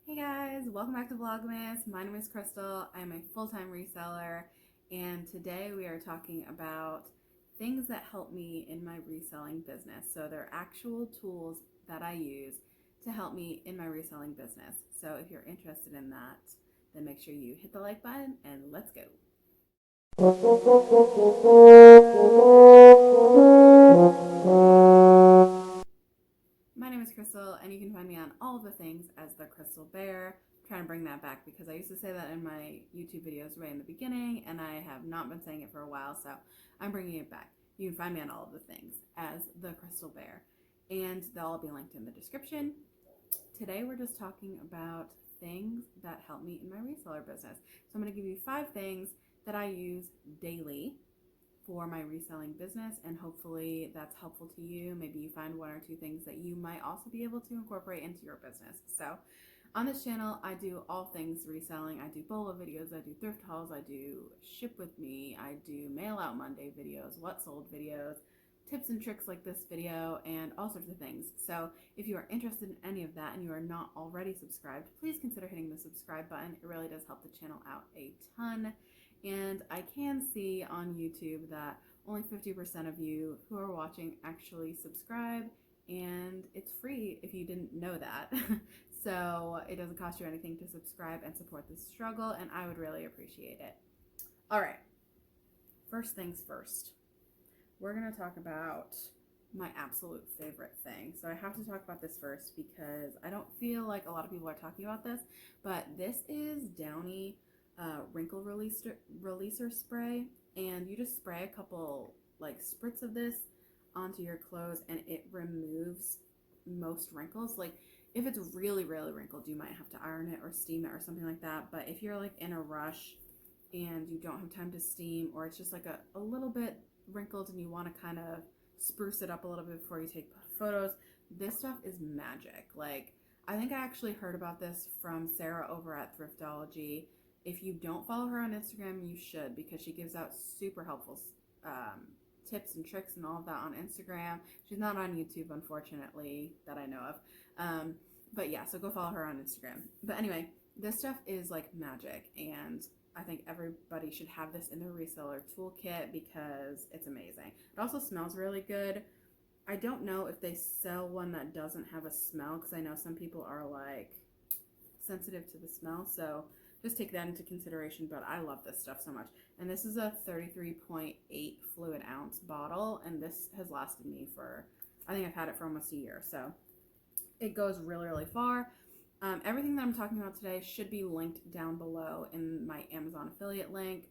Hey guys, welcome back to Vlogmas. My name is Crystal. I'm a full-time reseller, and today we are talking about things that help me in my reselling business. So they're actual tools that I use to help me in my reselling business. So if you're interested in that, then make sure you hit the like button and let's go. My name is Crystal, and you can find me on all of the things as the Crystal Bear. I'm trying to bring that back because I used to say that in my YouTube videos right in the beginning, and I have not been saying it for a while, so I'm bringing it back. You can find me on all of the things as the Crystal Bear, and they'll all be linked in the description. Today we're just talking about things that help me in my reseller business. So I'm going to give you 5 things that I use daily for my reselling business, and hopefully that's helpful to you. Maybe you find 1 or 2 things that you might also be able to incorporate into your business. So on this channel, I do all things reselling. I do BOLA videos, I do thrift hauls, I do ship with me, I do mail out Monday videos, what sold videos, tips and tricks like this video, and all sorts of things. So if you are interested in any of that and you are not already subscribed, please consider hitting the subscribe button. It really does help the channel out a ton. And I can see on YouTube that only 50% of you who are watching actually subscribe, and it's free if you didn't know that. So it doesn't cost you anything to subscribe and support this struggle, and I would really appreciate it. All right, first things first. We're going to talk about my absolute favorite thing. So I have to talk about this first because I don't feel like a lot of people are talking about this, but this is Downy wrinkle releaser spray, and you just spray a couple like spritz of this onto your clothes and it removes most wrinkles. Like if it's really wrinkled, you might have to iron it or steam it or something like that, but if you're like in a rush and you don't have time to steam, or it's just like a little bit wrinkled and you want to kind of spruce it up a little bit before you take photos, this stuff is magic. Like I think I actually heard about this from Sarah over at Thriftology. If you don't follow her on Instagram, you should, because she gives out super helpful tips and tricks and all of that on Instagram. She's not on YouTube, unfortunately, that I know of. But yeah, so go follow her on Instagram. But anyway, this stuff is like magic, and I think everybody should have this in their reseller toolkit because it's amazing. It also smells really good. I don't know if they sell one that doesn't have a smell, because I know some people are like sensitive to the smell, so just take that into consideration. But I love this stuff so much. And this is a 33.8 fluid ounce bottle, and this has lasted me for, I think I've had it for almost a year, so it goes really far. Everything that I'm talking about today should be linked down below in my Amazon affiliate link.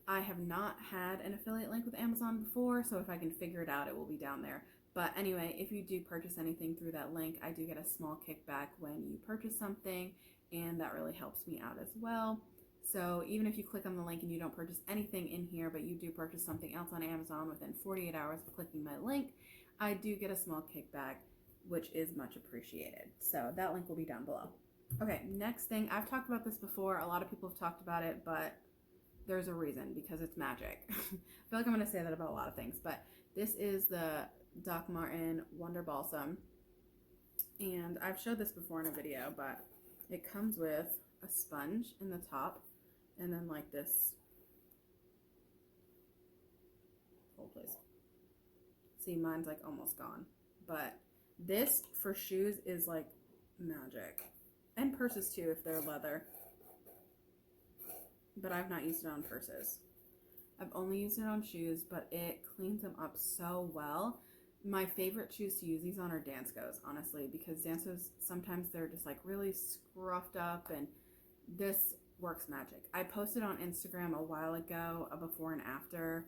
I have not had an affiliate link with Amazon before, so if I can figure it out, it will be down there. But anyway, if you do purchase anything through that link, I do get a small kickback when you purchase something, and that really helps me out as well. So even if you click on the link and you don't purchase anything in here, but you do purchase something else on Amazon within 48 hours of clicking my link, I do get a small kickback, which is much appreciated. So that link will be down below. Okay, next thing, I've talked about this before. A lot of people have talked about it, but there's a reason, because it's magic. I feel like I'm going to say that about a lot of things, but this is the Doc Martin Wonder Balsam, and I've showed this before in a video, but it comes with a sponge in the top, and then like this, hold please, see mine's like almost gone, but this for shoes is like magic, and purses too if they're leather, but I've not used it on purses. I've only used it on shoes, but it cleans them up so well. My favorite shoes to use these on are Danskos, honestly, because Danskos, sometimes they're just like really scruffed up, and this works magic. I posted on Instagram a while ago a before and after,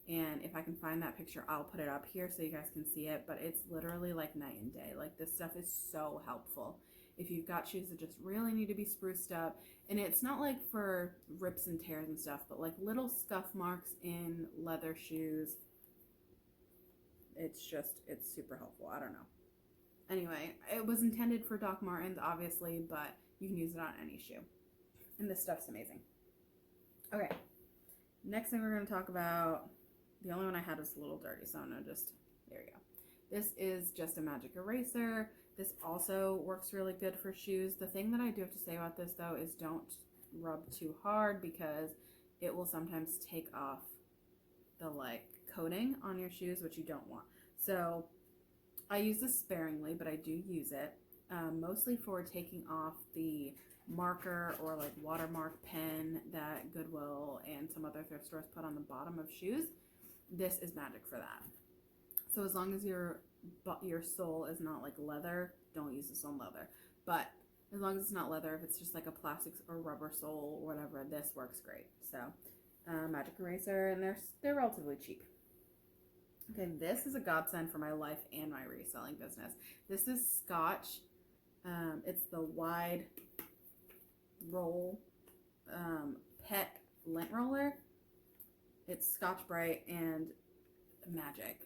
and if I can find that picture, I'll put it up here so you guys can see it, but it's literally like night and day. Like this stuff is so helpful if you've got shoes that just really need to be spruced up. And it's not like for rips and tears and stuff, but like little scuff marks in leather shoes. It's super helpful. I don't know. Anyway, it was intended for Doc Martens, obviously, but you can use it on any shoe. And this stuff's amazing. Okay, next thing we're going to talk about, the only one I had was a little dirty, so I'm going to just, there you go. This is just a magic eraser. This also works really good for shoes. The thing that I do have to say about this though is don't rub too hard because it will sometimes take off the like coating on your shoes, which you don't want. So I use this sparingly, but I do use it mostly for taking off the marker or like watermark pen that Goodwill and some other thrift stores put on the bottom of shoes. This is magic for that. So as long as your sole is not like leather, don't use this on leather. But as long as it's not leather, if it's just like a plastic or rubber sole or whatever, this works great. So magic eraser, and they're relatively cheap. Okay, this is a godsend for my life and my reselling business. This is Scotch. It's the wide roll pet lint roller. It's Scotch Brite and magic.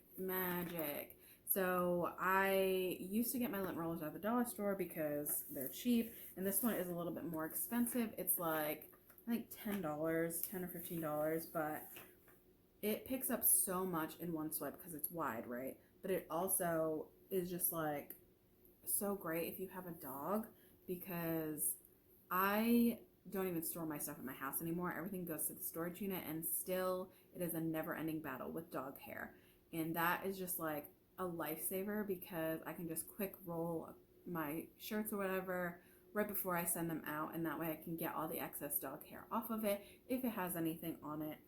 So I used to get my lint rollers at the dollar store because they're cheap, and this one is a little bit more expensive. It's like I think $10 or $15, but it picks up so much in one swipe because it's wide, right? But it also is just like so great if you have a dog, because I don't even store my stuff in my house anymore. Everything goes to the storage unit, and still it is a never-ending battle with dog hair. And that is just like a lifesaver because I can just quick roll my shirts or whatever right before I send them out, and that way I can get all the excess dog hair off of it if it has anything on it,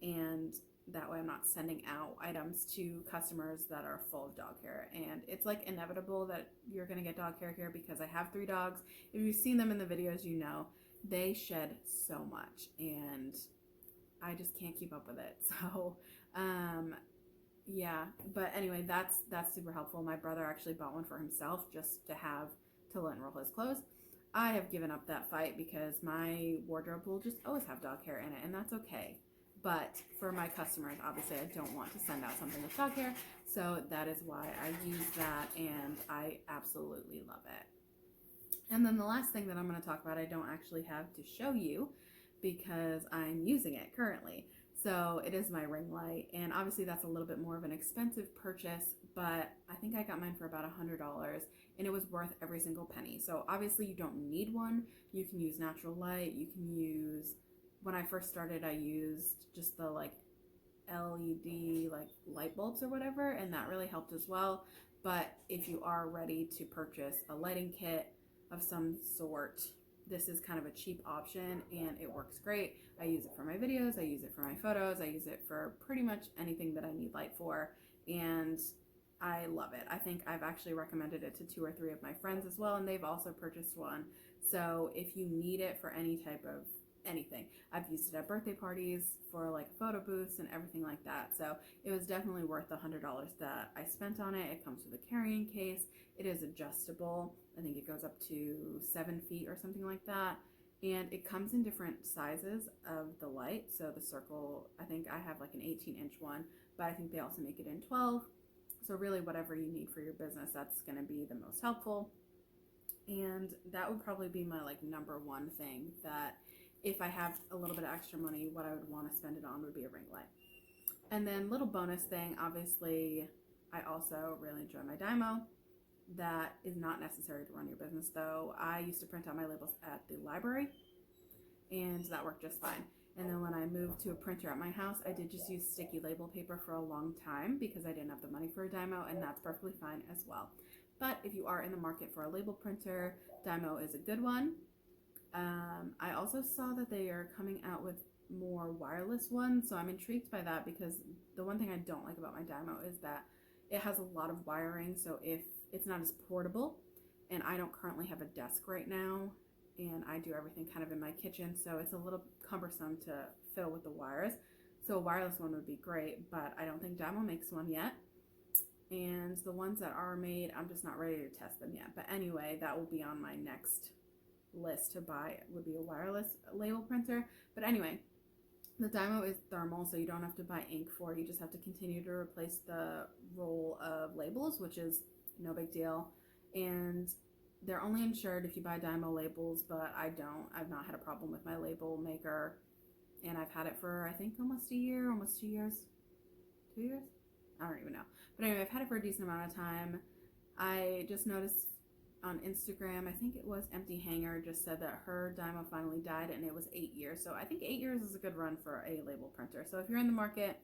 and that way I'm not sending out items to customers that are full of dog hair. And it's like inevitable that you're gonna get dog hair here because I have 3 dogs. If you've seen them in the videos, you know they shed so much and I just can't keep up with it. So yeah, but anyway, that's super helpful. My brother actually bought one for himself just to have to lint roll his clothes. I have given up that fight because my wardrobe will just always have dog hair in it, and that's okay. But for my customers, obviously I don't want to send out something with dog hair, so that is why I use that, and I absolutely love it. And then the last thing that I'm going to talk about, I don't actually have to show you because I'm using it currently. So it is my ring light, and obviously that's a little bit more of an expensive purchase, but I think I got mine for about $100, and it was worth every single penny. So obviously you don't need one. You can use natural light. You can use, when I first started, I used just the like LED like light bulbs or whatever, and that really helped as well. But if you are ready to purchase a lighting kit of some sort, this is kind of a cheap option and it works great. I use it for my videos, I use it for my photos, I use it for pretty much anything that I need light for, and I love it. I think I've actually recommended it to 2 or 3 of my friends as well, and they've also purchased one. So if you need it for any type of anything, I've used it at birthday parties for like photo booths and everything like that. So it was definitely worth the $100 that I spent on it. It comes with a carrying case. It is adjustable. I think it goes up to 7 feet or something like that. And it comes in different sizes of the light. So the circle, I think I have like an 18-inch one, but I think they also make it in 12. So really whatever you need for your business, that's going to be the most helpful. And that would probably be my like number one thing, that if I have a little bit of extra money, what I would want to spend it on would be a ring light. And then little bonus thing, obviously I also really enjoy my Dymo. That is not necessary to run your business though. I used to print out my labels at the library and that worked just fine. And then when I moved to a printer at my house, I did just use sticky label paper for a long time because I didn't have the money for a Dymo, and that's perfectly fine as well. But if you are in the market for a label printer, Dymo is a good one. I also saw that they are coming out with more wireless ones, so I'm intrigued by that, because the one thing I don't like about my Dymo is that it has a lot of wiring, so if it's not as portable, and I don't currently have a desk right now, and I do everything kind of in my kitchen, so it's a little cumbersome to fill with the wires. So a wireless one would be great, but I don't think Dymo makes one yet. And the ones that are made, I'm just not ready to test them yet. But anyway, that will be on my next list to buy, would be a wireless label printer. But anyway, the Dymo is thermal, so you don't have to buy ink for it. You just have to continue to replace the roll of labels, which is no big deal. And they're only insured if you buy Dymo labels, but I don't. I've not had a problem with my label maker, and I've had it for, I think, almost a year, almost 2 years. 2 years? I don't even know. But anyway, I've had it for a decent amount of time. I just noticed on Instagram, I think it was Empty Hanger, just said that her Dymo finally died and it was 8 years. So I think 8 years is a good run for a label printer. So if you're in the market,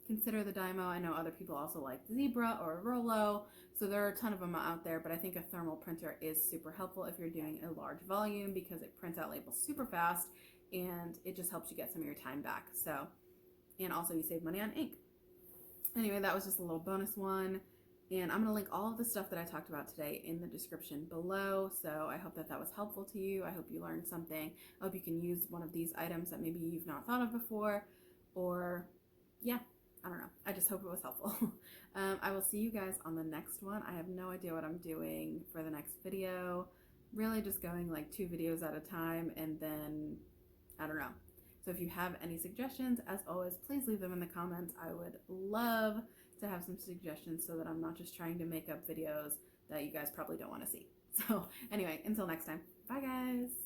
consider the Dymo. I know other people also like Zebra or Rollo, so there are a ton of them out there, but I think a thermal printer is super helpful if you're doing a large volume because it prints out labels super fast and it just helps you get some of your time back. So, and also you save money on ink. Anyway, that was just a little bonus one. And I'm going to link all of the stuff that I talked about today in the description below. So I hope that that was helpful to you. I hope you learned something. I hope you can use one of these items that maybe you've not thought of before. Or, yeah, I don't know. I just hope it was helpful. I will see you guys on the next one. I have no idea what I'm doing for the next video. Really just going like 2 videos at a time, and then, I don't know. So if you have any suggestions, as always, please leave them in the comments. I would love to have some suggestions so that I'm not just trying to make up videos that you guys probably don't want to see. So anyway, until next time, bye guys.